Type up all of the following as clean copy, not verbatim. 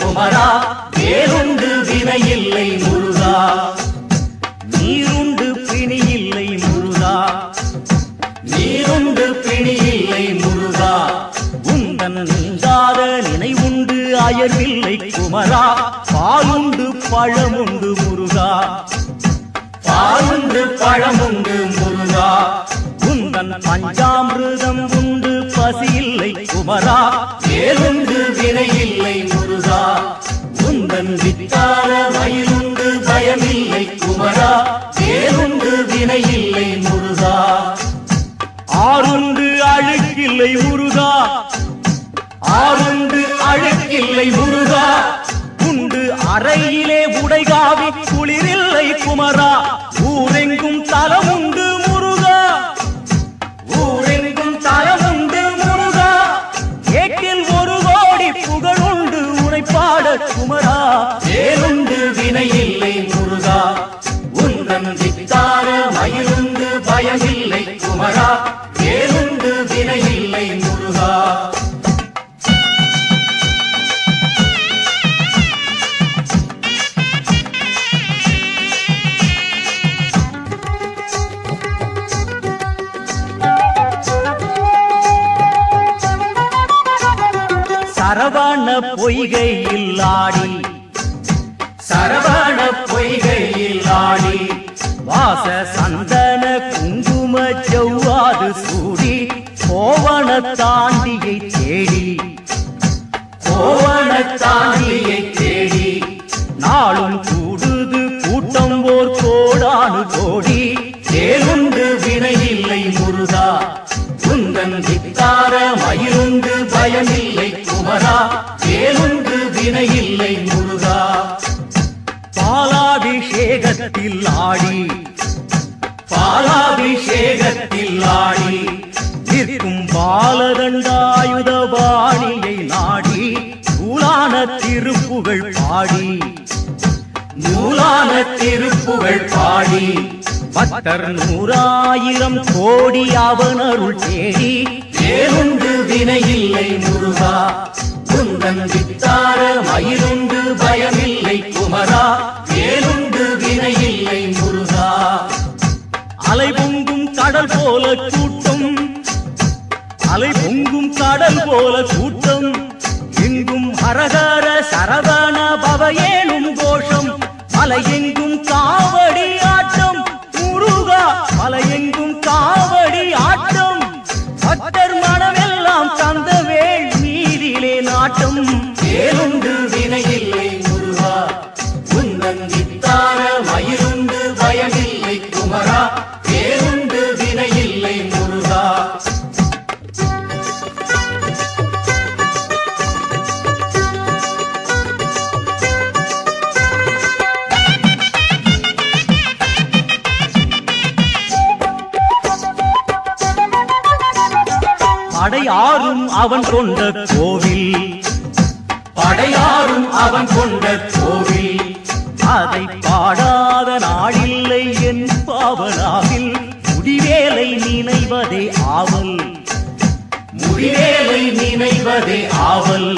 குமரா, வேலுண்டு வினையில்லை முருகா. நீருண்டு பிணியில்லை முருகா, நீருண்டு பிணியில்லை முருகா. உந்தன் நீங்காத நினைவுண்டு அயர்வில்லை குமரா, பாலுண்டு பழமுண்டு முருகா, பாலுண்டு பழமுண்டு முருகா. உந்தன் பஞ்சாமிருதம் உண்டு பசியில்லை குமரா, வேலுண்டு வினையில்லை முருகா. உந்தன் வித்தார மயிலுண்டு பயமில்லை குமரா, வேலுண்டு வினையில்லை முருகா. ஆறுண்டு அழுக்கில்லை முருகா, ஆறுண்டு அழுக்கில்லை முருகா. உண்டு அறையிலே உடைகாவி குளிரில்லை குமரா, ஊரெங்கும் தலமுண்டு முருகா, ஊரெங்கும் தலமுண்டு முருகா. ஏட்டில் ஒரு கோடி புகழுண்டு உனைப்பாட குமரா, வேலுண்டு வினையில்லை முருகா. உந்தன் வித்தார மயிலுண்டு பயமில்லை குமரா, வேலுண்டு வினையில்லை முருகா. சரவண பொய்கையில் ஆடி, சரவண பொய்கையில் ஆடி, வாச சந்தன குங்கும ஜவ்வாது சூடி, கோவண தாண்டியை தேடி, கோவண தாண்டியை தேடி. நாளும் கூடுது கூட்டம் ஓர் கோடானு கோடி, வேலுண்டு வினையில்லை முருகா. உந்தன் வித்தார மயிலுண்டு பயமில்லை குமரா, வேலுண்டு வினையில்லை முருகா. பாலாபிஷேகத்தில் ஆடி, பாலாபிஷேகத்தில் ஆடி, நிற்கும் பாலதண்டாயுத வாணியை நாடி, நூலான திருப்புகழ் பாடி, நூலான திருப்புகழ் பாடி. பக்தர் 100,000 கோடி அவனருள் தேடி, வேலுண்டு வினையில்லை முருகா. உந்தன் வித்தார மயிலுண்டு பயமில்லை குமரா, வேலுண்டு வினையில்லை முருகா. அலை பொங்கும் கடல் போல கூட்டம், அலை பொங்கும் கடல் போல கூட்டம், எங்கும் ஹரஹர சரவண பவ ஏனும் கோஷம். மலையெங்கும் காவடி ஆட்டம் முருகா, மலையெங்கும் காவடி ஆட்டம். பக்தர் மனமெல்லாம் தந்த வேள் நீரிலே நாட்டம், வேலுண்டு வினையில்லை முருகா. உந்தன் வித்தார மயிலுண்டு பயமில்லை குமரா, வேலுண்டு வினையில்லை முருகா. படையாரும் அவன் கொண்ட கோவில், படையாரும் அவன் கொண்ட கோவில். அதை பாடாத நாளில்லை என் பாவனாவில், முடிவேலை நினைவதே ஆவல், முடிவேலை நினைவதே ஆவல்.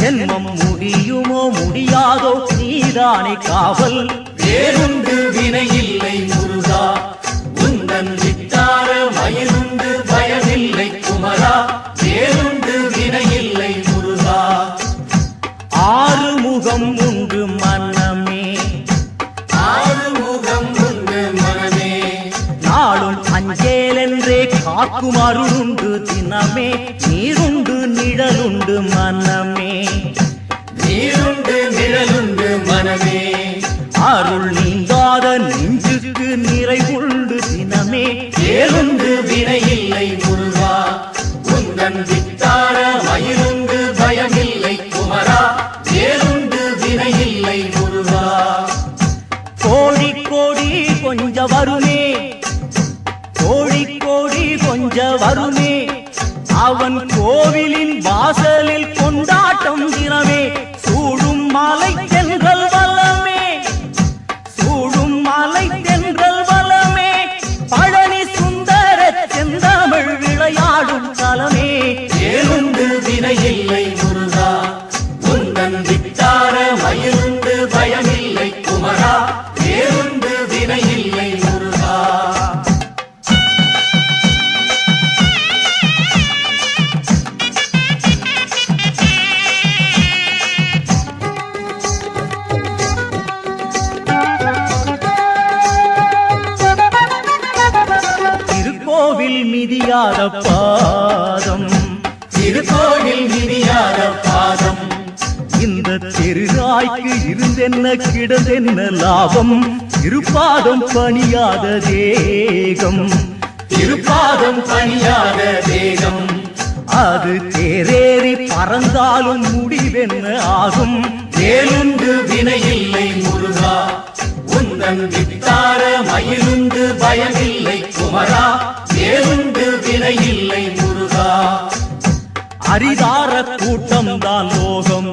ஜென்மம் முடியுமோ முடியாதோ நீதானே காவல், வேலுண்டு வினையில்லை முருகா. உந்தன் வித்தார மயிலுண்டு பயமில்லை குமரா, வேலுண்டு வினையில்லை முருகா. ஆறுமுகம் உண்டு மனமே, ஆறுமுகம் உண்டு மனமே. நாளும் அஞ்சேலென்றே காக்கும் அருளுண்டு தினமே, நீருண்டு நிழலுண்டு மனமே, நீருண்டு நிழலுண்டு மனமே. அருள் நீங்காத நெஞ்சுக்கு நிறைவுண்டு தினமே, வேலுண்டு வினையில்லை முருகா. உந்தன் வித்தார மயிலுண்டு பயமில்லை குமரா, வேலுண்டு வினையில்லை முருகா. கோடி கோடி கொஞ்ச வருமே, கோடி கோடி கொஞ்ச வருமே. அவன் கோவிலின் வாசலில் கொண்டாட்டம் தினம் பாதம், திருக்கோயில் மிதியாத பாதம். இந்த தெருநாய்க்கு இருந்தென்ன கிடந்தென்ன லாபம், திருப்பாதம் பணியாத தேகம், திருப்பாதம் பணியாத தேகம். அது தேரேறி பறந்தாலும் முடிவென்ன ஆகும், வேலுண்டு வினையில்லை முருகா, உந்தன் வித்தார மயிலுண்டு பயமில்லை குமரா, வேலுண்டு வினையில்லை முருகா. அரிதார கூட்டம் தான் லோகம்,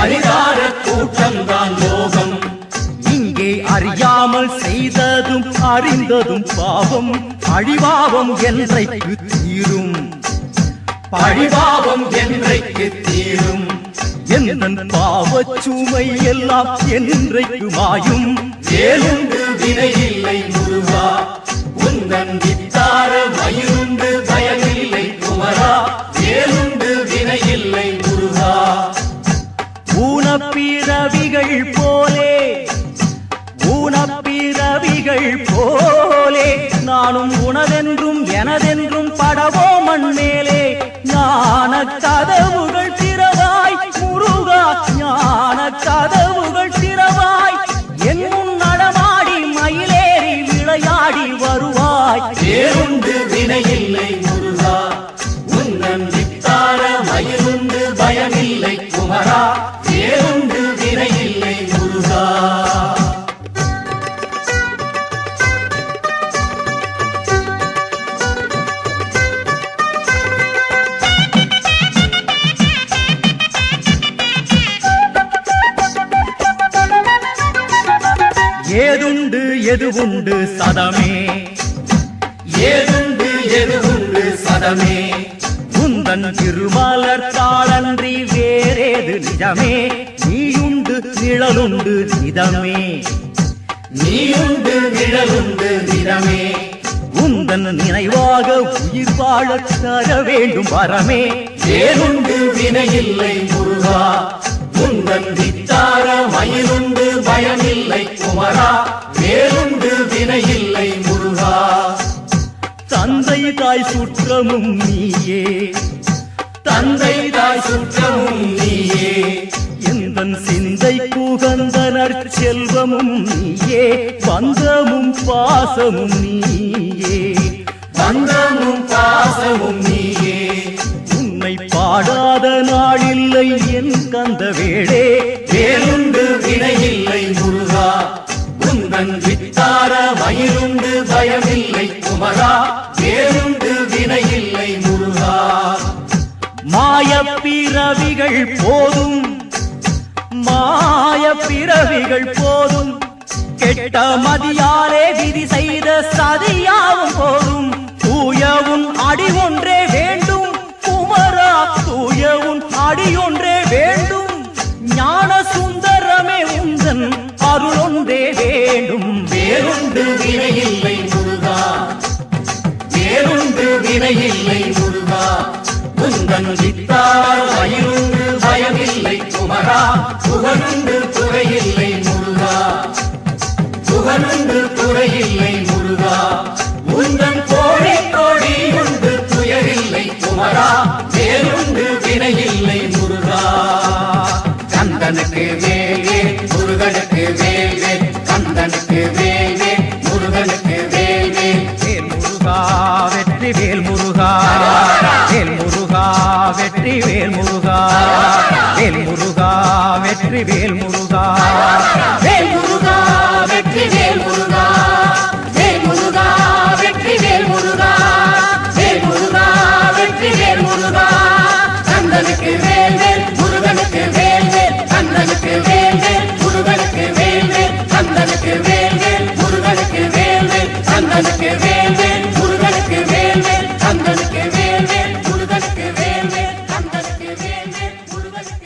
அரிதார கூட்டம் தான் லோகம். இங்கே அறியாமல் செய்ததும் அறிந்ததும் பாவம், அழிவாவம் என்றைக்கு தீரும், பழிபாவம் என்றைக்கு தீரும். எந்தன் பாவச் சுமை எல்லாம் என்றைக்கு மாயும், வேலுண்டு வினையில்லை முருகா, உந்தன் வித்தார மயிலுண்டு பயமில்லை குமரா, வேலுண்டு வினையில்லை முருகா. ஊனப்பிறவிகள் போலே, ஊனப்பிறவிகள் போலே நானும் உனதென்றும் எனதென்றும் படவோ மண்மேலே. ஞான கதவுகள் திறவாய் முருகா, ஞான கதவுகள் திறவாய், என் முன் நடமாடி மயிலேறி விளையாடி வருவாய். வேலுண்டு வினையில்லை முருகா, உந்தன் வித்தார மயிலுண்டு பயமில்லை குமரா, வேலுண்டு வினையில்லை முருகா. ஏதுண்டு எதுவுண்டு சதமே, ஏதுண்டு எதுவுண்டு சதமே. உந்தன் திருமலர் தாளன்றி வேறேது நிஜமே, நீயுண்டு நிழலுண்டு நிதமே, நீயுண்டு நிழலுண்டு நிறமே. உந்தன் நினைவாக உயிர் வாழத் தர வேண்டும் வரமே. வேலுண்டு வினையில்லை முருகா, உந்தன் வித்தார மயிலுண்டு பயமில்லை குமரா, வேலுண்டு வினையில்லை முருகா. தந்தை தாய் சுற்றமும் நீயே, தந்தை தாய் சுற்றமும் நீயே, எந்தன் சிந்தை குகந்தனர் செல்வமும் நீயே, பந்தமும் பாசமும் நீயே, பந்தமும் பாசமும் நீயே. உன்னை பாடாத நாளில்லை என் கந்த வேளே. வேலுண்டு வினையில்லை முருகா, உந்தன் வித்தார மயிலுண்டு பயமில்லை குமரா, வேலுண்டு வினையில்லை முருகா. மாயப் பிறவிகள் போதும், மாயப் பிறவிகள் போதும், கெட்ட மதியாலே விதி செய்த சதியாவும் போதும். தூயவும் அடி ஒன்றே வேண்டும் குமரா, தூயவும் அடி ஒன்றே வேண்டும். ஞான சுந்தரமே உந்தன் அருள் ஒன்றே வேண்டும். வேலுண்டு வினையில்லை முருகா, வேலுண்டு வினையில்லை முருகா, உந்தன் வித்தார் மயிலுண்டு பயமில்லை குமரா, புகழுண்டு துறையில்லை முருகா, புகழுண்டு துறையில்லை முருகா. உந்தன் கோழி கோழி உண்டு துயரில்லை குமரா, வேலுண்டு வினையில்லை முருகா. கந்தனுக்கு வேலே முருகனுக்கு வேலே, கந்தனுக்கு வேலே முருகனுக்கு வேலே. வேல் முருகா வெற்றி வேல் முருகா, வேல் முருகா வெற்றி வேல் முருகா, வேல் முருகா வெற்றி வேல் முருகா, வேல் முருகா வெற்றி வேல் முருகா.